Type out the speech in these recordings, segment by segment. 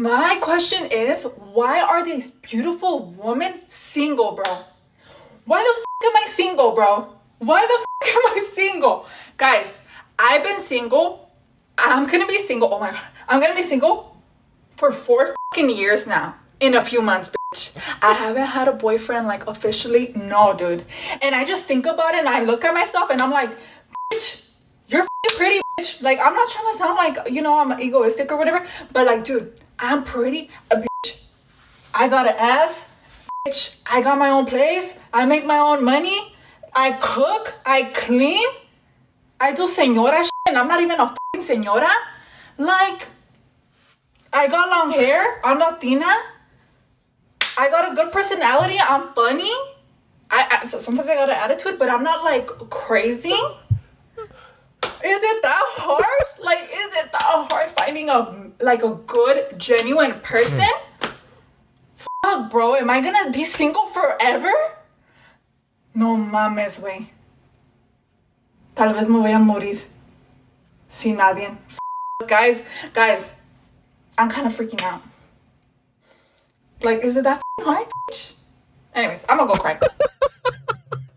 My question is, why are these beautiful women single, bro? Why the f am I single, bro? Why the f am I single? Guys, I've been single. I'm gonna be single. Oh my god. I'm gonna be single for 4 fucking years now. In a few months, bitch. I haven't had a boyfriend, like, officially. No, dude. And I just think about it and I look at myself and I'm like, bitch, you're fucking pretty, bitch. Like, I'm not trying to sound like, you know, I'm egoistic or whatever. But, like, dude, I'm pretty. Bitch. I got an ass. Bitch. I got my own place. I make my own money. I cook. I clean. I do señora shit. And I'm not even a fucking señora. Like, I got long hair. I'm Latina. I got a good personality. I'm funny. So sometimes I got an attitude, but I'm not like crazy. Is it that hard? Like, is it that hard finding a good, genuine person? Fuck, bro. Am I gonna be single forever? No mames, güey. Tal vez me voy a morir. Sin nadie. Guys, I'm kind of freaking out. Like, is it that hard? Anyways, I'm gonna go cry.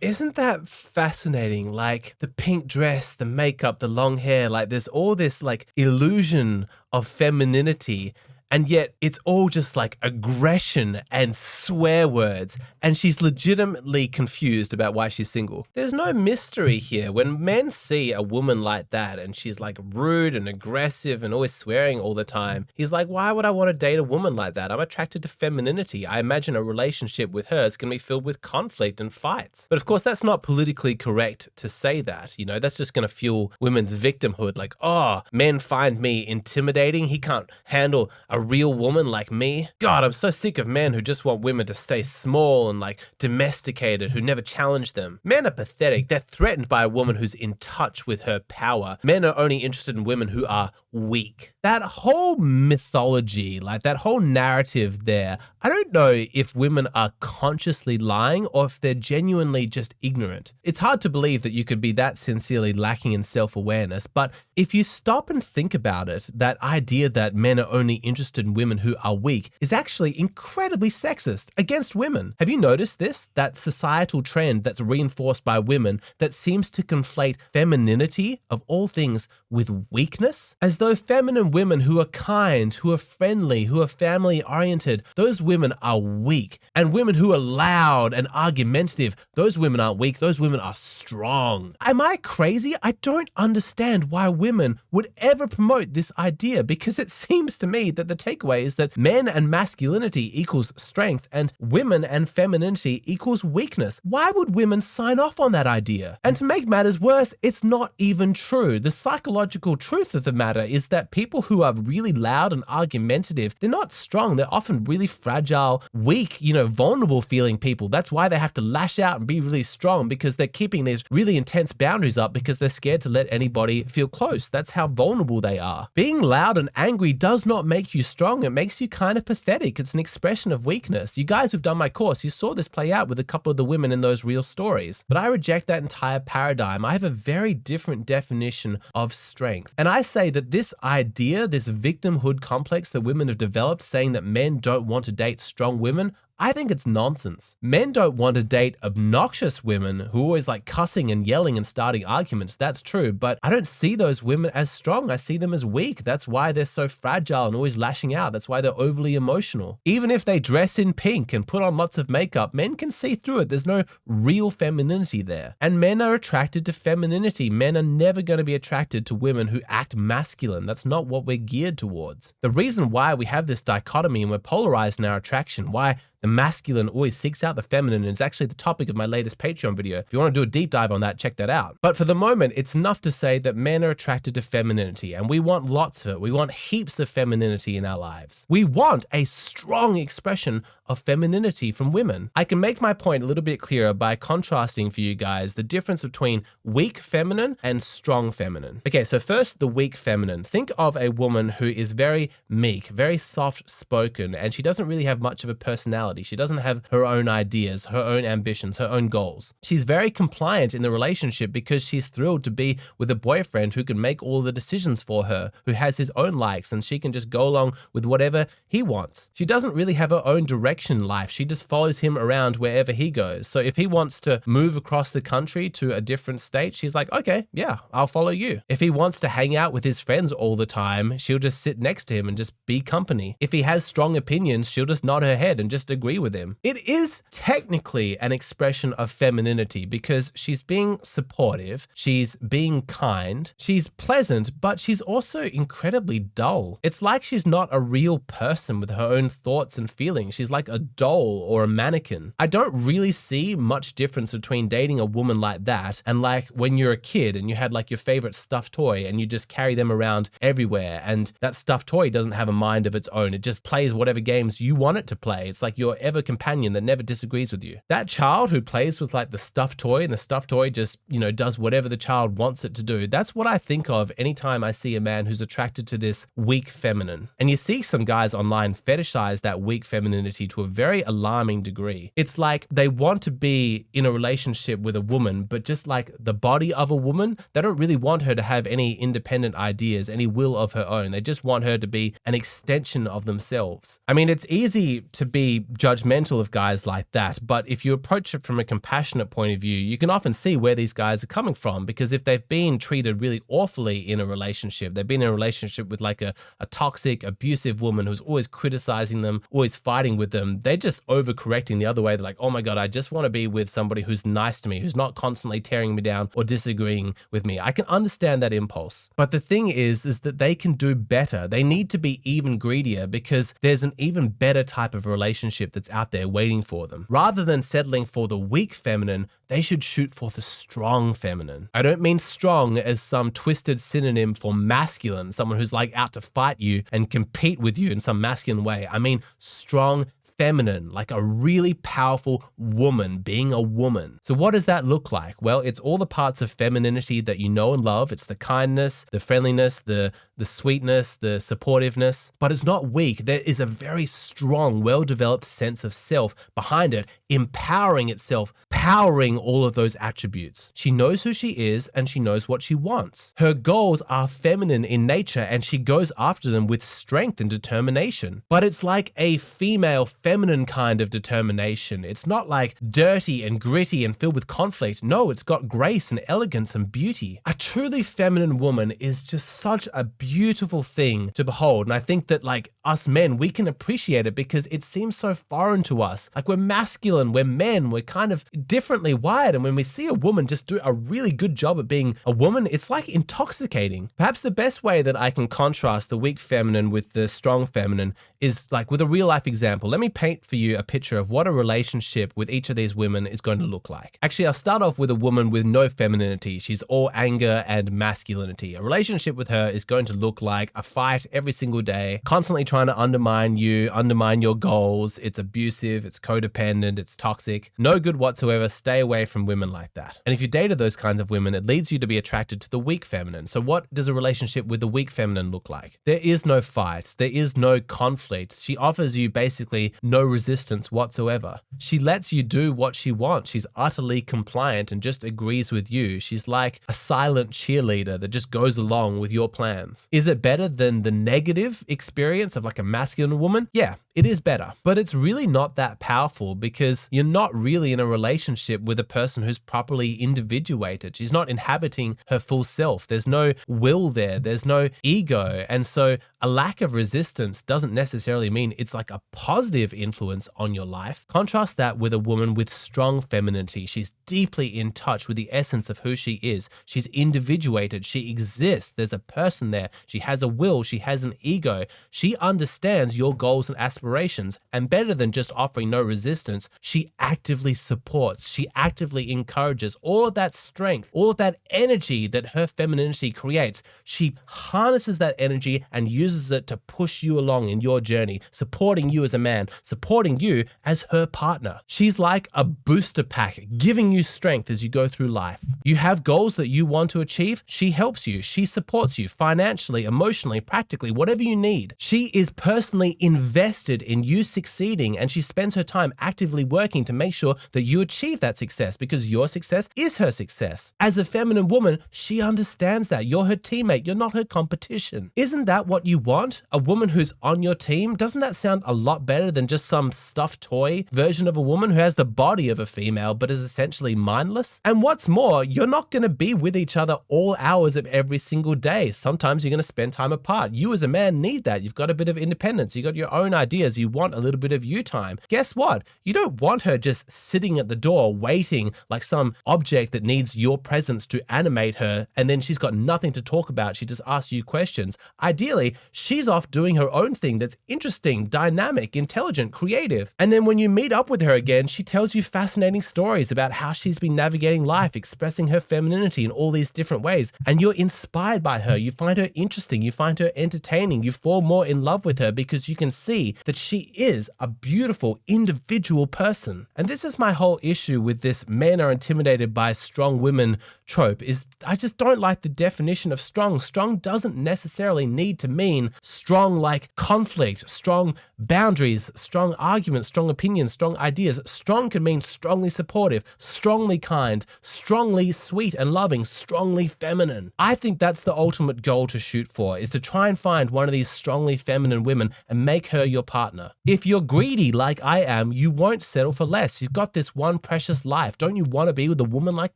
Isn't that fascinating? Like, the pink dress, the makeup, the long hair, like there's all this like illusion of femininity, and yet it's all just like aggression and swear words, and she's legitimately confused about why she's single. There's no mystery here. When men see a woman like that and she's like rude and aggressive and always swearing all the time, he's like, why would I want to date a woman like that? I'm attracted to femininity. I imagine a relationship with her is going to be filled with conflict and fights. But of course, that's not politically correct to say that. You know, that's just going to fuel women's victimhood. Like, oh, men find me intimidating. He can't handle a real woman like me. God, I'm so sick of men who just want women to stay small and like domesticated, who never challenge them. Men are pathetic. They're threatened by a woman who's in touch with her power. Men are only interested in women who are weak. That whole mythology, like that whole narrative there, I don't know if women are consciously lying or if they're genuinely just ignorant. It's hard to believe that you could be that sincerely lacking in self-awareness, but if you stop and think about it, that idea that men are only interested in women who are weak is actually incredibly sexist against women. Have you noticed this? That societal trend that's reinforced by women that seems to conflate femininity, of all things, with weakness? As though feminine women who are kind, who are friendly, who are family-oriented, those women are weak. And women who are loud and argumentative, those women aren't weak, those women are strong. Am I crazy? I don't understand why women would ever promote this idea, because it seems to me that the takeaway is that men and masculinity equals strength and women and femininity equals weakness. Why would women sign off on that idea? And to make matters worse, it's not even true. The psychological truth of the matter is that people who are really loud and argumentative, they're not strong. They're often really fragile, weak, vulnerable feeling people. That's why they have to lash out and be really strong, because they're keeping these really intense boundaries up because they're scared to let anybody feel close. That's how vulnerable they are. Being loud and angry does not make you strong. It makes you kind of pathetic. It's an expression of weakness. You guys who've done my course, you saw this play out with a couple of the women in those real stories. But I reject that entire paradigm. I have a very different definition of strength. And I say that this idea, this victimhood complex that women have developed, saying that men don't want to date strong women, I think it's nonsense. Men don't want to date obnoxious women who always like cussing and yelling and starting arguments. That's true, but I don't see those women as strong. I see them as weak. That's why they're so fragile and always lashing out. That's why they're overly emotional. Even if they dress in pink and put on lots of makeup, men can see through it. There's no real femininity there. And men are attracted to femininity. Men are never going to be attracted to women who act masculine. That's not what we're geared towards. The reason why we have this dichotomy and we're polarized in our attraction, why the masculine always seeks out the feminine, is actually the topic of my latest Patreon video. If you want to do a deep dive on that, check that out. But for the moment, it's enough to say that men are attracted to femininity, and we want lots of it. We want heaps of femininity in our lives. We want a strong expression of femininity from women. I can make my point a little bit clearer by contrasting for you guys the difference between weak feminine and strong feminine. Okay, so first, the weak feminine. Think of a woman who is very meek, very soft-spoken, and she doesn't really have much of a personality. personality. She doesn't have her own ideas, her own ambitions, her own goals. She's very compliant in the relationship because she's thrilled to be with a boyfriend who can make all the decisions for her, who has his own likes, and she can just go along with whatever he wants. She doesn't really have her own direction in life. She just follows him around wherever he goes. So if he wants to move across the country to a different state, she's like, okay, yeah, I'll follow you. If he wants to hang out with his friends all the time, she'll just sit next to him and just be company. If he has strong opinions, she'll just nod her head and just agree with him. It is technically an expression of femininity because she's being supportive, she's being kind, she's pleasant, but she's also incredibly dull. It's like she's not a real person with her own thoughts and feelings. She's like a doll or a mannequin. I don't really see much difference between dating a woman like that and like when you're a kid and you had like your favorite stuffed toy and you just carry them around everywhere, and that stuffed toy doesn't have a mind of its own. It just plays whatever games you want it to play. It's like your ever companion that never disagrees with you. That child who plays with like the stuffed toy and the stuffed toy just, does whatever the child wants it to do. That's what I think of anytime I see a man who's attracted to this weak feminine. And you see some guys online fetishize that weak femininity to a very alarming degree. It's like they want to be in a relationship with a woman, but just like the body of a woman, they don't really want her to have any independent ideas, any will of her own. They just want her to be an extension of themselves. I mean, it's easy to be judgmental of guys like that, but if you approach it from a compassionate point of view, you can often see where these guys are coming from, because if they've been treated really awfully in a relationship, they've been in a relationship with like a toxic, abusive woman who's always criticizing them, always fighting with them, they're just overcorrecting the other way. They're like, oh my God, I just want to be with somebody who's nice to me, who's not constantly tearing me down or disagreeing with me. I can understand that impulse. But the thing is that they can do better. They need to be even greedier because there's an even better type of relationship that's out there waiting for them. Rather than settling for the weak feminine, they should shoot for the strong feminine. I don't mean strong as some twisted synonym for masculine, someone who's like out to fight you and compete with you in some masculine way. I mean strong feminine, like a really powerful woman being a woman. So what does that look like? Well, it's all the parts of femininity that you know and love. It's the kindness, the friendliness, the sweetness, the supportiveness, but it's not weak. There is a very strong, well-developed sense of self behind it, empowering itself, powering all of those attributes. She knows who she is and she knows what she wants. Her goals are feminine in nature and she goes after them with strength and determination. But it's like a female feminine kind of determination. It's not like dirty and gritty and filled with conflict. No, it's got grace and elegance and beauty. A truly feminine woman is just such a beautiful thing to behold. And I think that like us men, we can appreciate it because it seems so foreign to us. Like we're masculine, we're men, we're kind of differently wired. And when we see a woman just do a really good job at being a woman, it's like intoxicating. Perhaps the best way that I can contrast the weak feminine with the strong feminine is like with a real life example. Let me paint for you a picture of what a relationship with each of these women is going to look like. Actually, I'll start off with a woman with no femininity. She's all anger and masculinity. A relationship with her is going to look like a fight every single day, constantly trying to undermine you, undermine your goals. It's abusive, it's codependent, it's toxic. No good whatsoever. Stay away from women like that. And if you dated those kinds of women, it leads you to be attracted to the weak feminine. So what does a relationship with the weak feminine look like? There is no fight. There is no conflict. She offers you basically no resistance whatsoever. She lets you do what she wants. She's utterly compliant and just agrees with you. She's like a silent cheerleader that just goes along with your plans. Is it better than the negative experience of like a masculine woman? Yeah, it is better. But it's really not that powerful because you're not really in a relationship with a person who's properly individuated. She's not inhabiting her full self. There's no will there. There's no ego. And so a lack of resistance doesn't necessarily mean it's like a positive influence on your life. Contrast that with a woman with strong femininity. She's deeply in touch with the essence of who she is. She's individuated. She exists. There's a person there. She has a will. She has an ego. She understands your goals and aspirations. And better than just offering no resistance, she actively supports. She actively encourages all of that strength, all of that energy that her femininity creates. She harnesses that energy and uses it to push you along in your journey. journey, supporting you as a man, supporting you as her partner. She's like a booster pack, giving you strength as you go through life. You have goals that you want to achieve, she helps you, she supports you financially, emotionally, practically, whatever you need. She is personally invested in you succeeding, and she spends her time actively working to make sure that you achieve that success, because your success is her success. As a feminine woman, she understands that. You're her teammate, you're not her competition. Isn't that what you want? A woman who's on your team? Doesn't that sound a lot better than just some stuffed toy version of a woman who has the body of a female but is essentially mindless? And what's more, you're not going to be with each other all hours of every single day. Sometimes you're going to spend time apart. You as a man need that. You've got a bit of independence. You got your own ideas. You want a little bit of you time. Guess what? You don't want her just sitting at the door waiting like some object that needs your presence to animate her, and then she's got nothing to talk about. She just asks you questions. Ideally, she's off doing her own thing that's interesting, dynamic, intelligent, creative. And then when you meet up with her again, she tells you fascinating stories about how she's been navigating life, expressing her femininity in all these different ways. And you're inspired by her. You find her interesting. You find her entertaining. You fall more in love with her because you can see that she is a beautiful individual person. And this is my whole issue with this men are intimidated by strong women trope, is I just don't like the definition of strong. Strong doesn't necessarily need to mean strong like conflict, strong boundaries, strong arguments, strong opinions, strong ideas. Strong can mean strongly supportive, strongly kind, strongly sweet and loving, strongly feminine. I think that's the ultimate goal to shoot for, is to try and find one of these strongly feminine women and make her your partner. If you're greedy like I am, you won't settle for less. You've got this one precious life. Don't you want to be with a woman like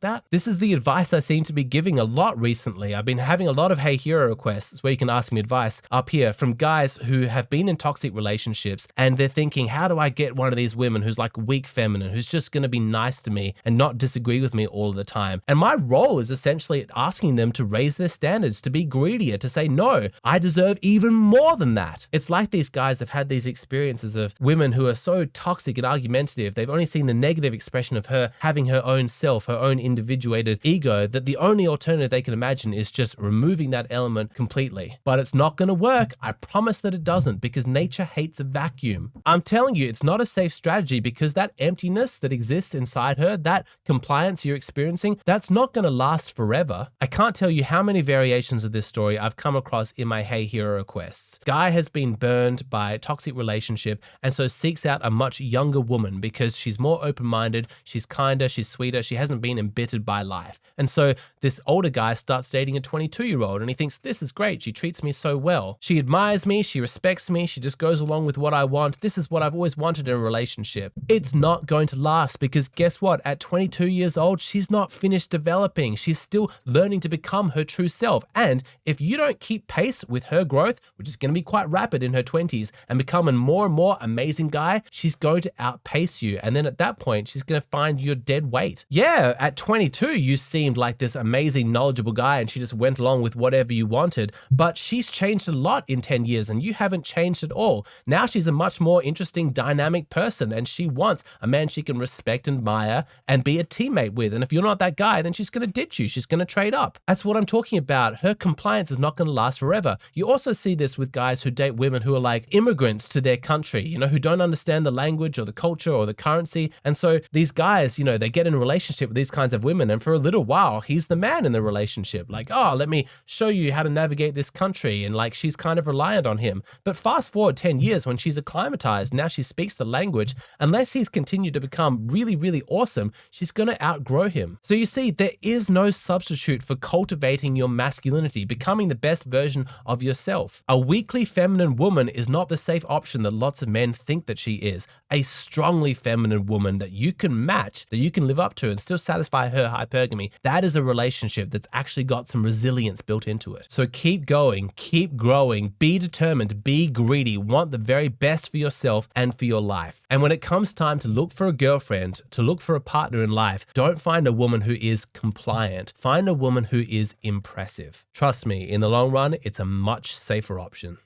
that? This is the advice I seem to be giving a lot recently. I've been having a lot of Hey Hero requests where you can ask me advice up here from guys who have been in toxic relationships, and they're thinking, how do I get one of these women who's like weak feminine, who's just going to be nice to me and not disagree with me all of the time? And my role is essentially asking them to raise their standards, to be greedier, to say, no, I deserve even more than that. It's like these guys have had these experiences of women who are so toxic and argumentative. They've only seen the negative expression of her having her own self, her own individuated ego, that the only alternative they can imagine is just removing that element completely. But it's not going to work. I promise that it doesn't, because nature hates a vacuum. I'm telling you, it's not a safe strategy, because that emptiness that exists inside her, that compliance you're experiencing, that's not going to last forever. I can't tell you how many variations of this story I've come across in my Hey Hero requests. Guy has been burned by a toxic relationship and so seeks out a much younger woman because she's more open-minded, she's kinder, she's sweeter, she hasn't been embittered by life. And so this older guy starts dating a 22-year-old and he thinks, this is great, she treats me so well. She admires me, she respects me, she just goes along with what I want. This is what I've always wanted in a relationship. It's not going to last, because guess what? At 22 years old, she's not finished developing. She's still learning to become her true self. And if you don't keep pace with her growth, which is going to be quite rapid in her 20s, and become a more and more amazing guy, she's going to outpace you. And then at that point, she's going to find your dead weight. Yeah, at 22, you seemed like this amazing, knowledgeable guy and she just went along with whatever you wanted, but she's changed a lot in 10 years and you haven't changed at all. Now she's a much more interesting, dynamic person, and she wants a man she can respect, admire, and be a teammate with. And if you're not that guy, then she's going to ditch you. She's going to trade up. That's what I'm talking about. Her compliance is not going to last forever. You also see this with guys who date women who are like immigrants to their country, who don't understand the language or the culture or the currency. And so these guys, they get in a relationship with these kinds of women, and for a little while, he's the man in the relationship. Like, oh, let me show you how to navigate this country. And like, she's kind of reliant on him. But fast forward 10 years when she's acclimatized, now she speaks the language. Unless he's continued to become really, really awesome, she's going to outgrow him. So you see, there is no substitute for cultivating your masculinity, becoming the best version of yourself. A weakly feminine woman is not the safe option that lots of men think that she is. A strongly feminine woman that you can match, that you can live up to and still satisfy her hypergamy, that is a relationship that's actually got some resilience built into it. So keep going, keep growing, be determined, be greedy, want the very best for yourself and for your life. And when it comes time to look for a girlfriend, to look for a partner in life, don't find a woman who is compliant. Find a woman who is impressive. Trust me, in the long run, it's a much safer option.